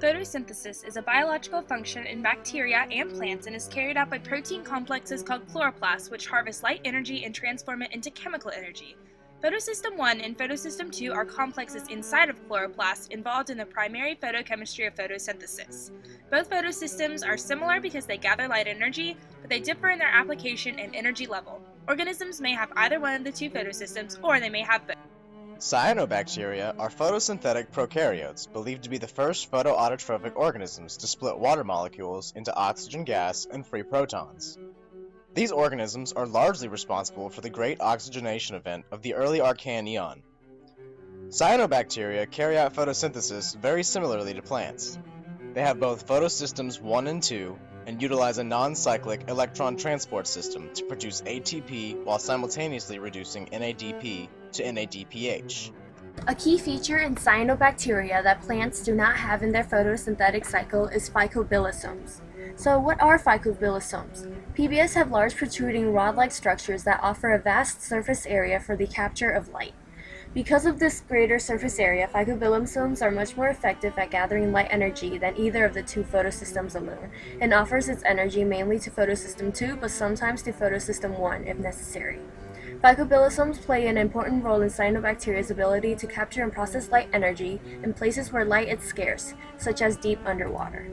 Photosynthesis is a biological function in bacteria and plants and is carried out by protein complexes called chloroplasts, which harvest light energy and transform it into chemical energy. Photosystem 1 and photosystem 2 are complexes inside of chloroplasts involved in the primary photochemistry of photosynthesis. Both photosystems are similar because they gather light energy, but they differ in their application and energy level. Organisms may have either one of the two photosystems, or they may have both. Cyanobacteria are photosynthetic prokaryotes, believed to be the first photoautotrophic organisms to split water molecules into oxygen gas and free protons. These organisms are largely responsible for the great oxygenation event of the early Archean eon. Cyanobacteria carry out photosynthesis very similarly to plants. They have both photosystems 1 and 2 and utilize a non-cyclic electron transport system to produce ATP while simultaneously reducing NADP to NADPH. A key feature in cyanobacteria that plants do not have in their photosynthetic cycle is phycobilisomes. So what are phycobilisomes? PBS have large protruding rod-like structures that offer a vast surface area for the capture of light. Because of this greater surface area, phycobilisomes are much more effective at gathering light energy than either of the two photosystems alone, and offers its energy mainly to photosystem 2 but sometimes to photosystem 1 if necessary. Phycobilisomes play an important role in cyanobacteria's ability to capture and process light energy in places where light is scarce, such as deep underwater.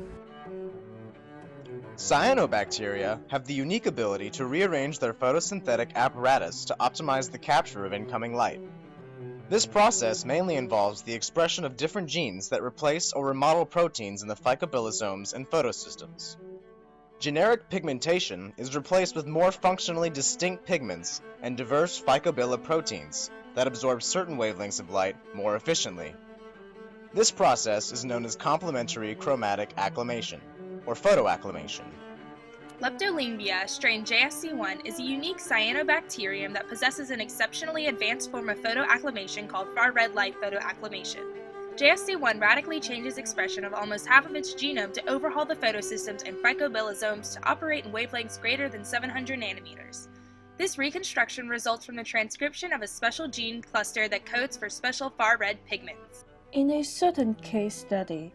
Cyanobacteria have the unique ability to rearrange their photosynthetic apparatus to optimize the capture of incoming light. This process mainly involves the expression of different genes that replace or remodel proteins in the phycobilisomes and photosystems. Generic pigmentation is replaced with more functionally distinct pigments and diverse phycobiliproteins that absorb certain wavelengths of light more efficiently. This process is known as complementary chromatic acclimation, or photoacclimation. Leptolingia, strain JSC1, is a unique cyanobacterium that possesses an exceptionally advanced form of photoacclimation called far-red light photoacclimation. JSC1 radically changes expression of almost half of its genome to overhaul the photosystems and phycobilisomes to operate in wavelengths greater than 700 nanometers. This reconstruction results from the transcription of a special gene cluster that codes for special far-red pigments. In a certain case study,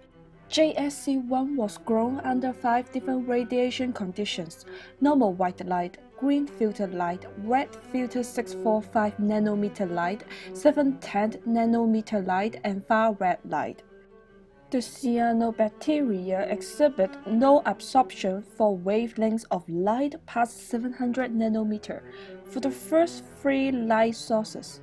JSC1 was grown under 5 different radiation conditions: normal white light, green filtered light, red filtered 645 nanometer light, 710 nanometer light, and far red light. The cyanobacteria exhibit no absorption for wavelengths of light past 700 nanometer for the first 3 light sources.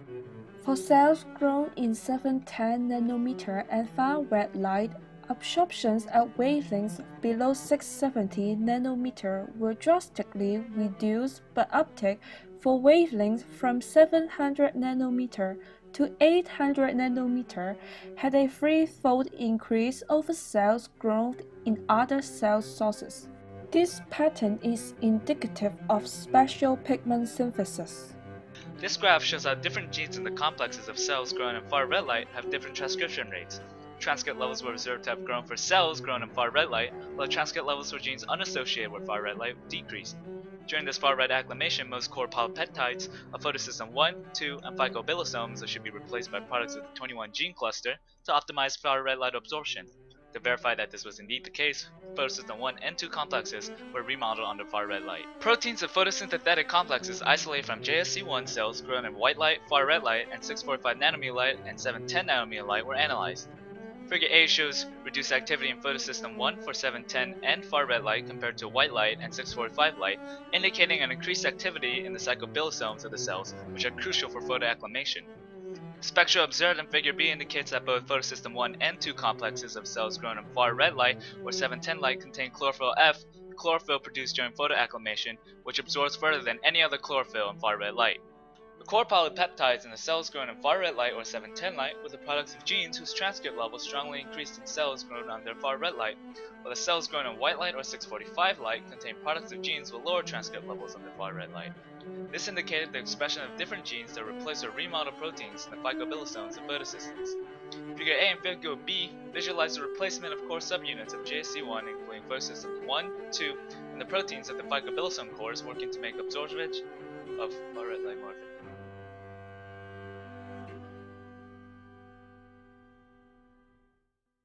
For cells grown in 710 nanometer and far red light, absorptions at wavelengths below 670 nanometer were drastically reduced, but uptake for wavelengths from 700 nanometer to 800 nanometer had a threefold increase over cells grown in other cell sources. This pattern is indicative of special pigment synthesis. This graph shows how different genes in the complexes of cells grown in far red light have different transcription rates. Transcript levels were observed to have grown for cells grown in far red light, while transcript levels for genes unassociated with far red light decreased. During this far red acclimation, most core polypeptides of photosystem 1, 2, and phycobilisomes should be replaced by products of the 21 gene cluster to optimize far red light absorption. To verify that this was indeed the case, photosystem 1 and 2 complexes were remodeled under far red light. Proteins of photosynthetic complexes isolated from JSC1 cells grown in white light, far red light, and 645 nanometer light and 710 nanometer light were analyzed. Figure A shows reduced activity in photosystem 1 for 710 and far red light compared to white light and 645 light, indicating an increased activity in the phycobilisomes of the cells, which are crucial for photoacclimation. Spectra observed in figure B indicates that both photosystem 1 and 2 complexes of cells grown in far red light or 710 light contain chlorophyll F, chlorophyll produced during photoacclimation, which absorbs further than any other chlorophyll in far red light. The core polypeptides in the cells grown in far red light or 710 light were the products of genes whose transcript levels strongly increased in cells grown under far red light, while the cells grown in white light or 645 light contain products of genes with lower transcript levels under far red light. This indicated the expression of different genes that replace or remodel proteins in the phycobilisomes of photosystems. Figure A and Figure B visualize the replacement of core subunits of JSC1, including photosystems 1, 2, and the proteins of the phycobilisome cores working to make absorption of far red light more efficient.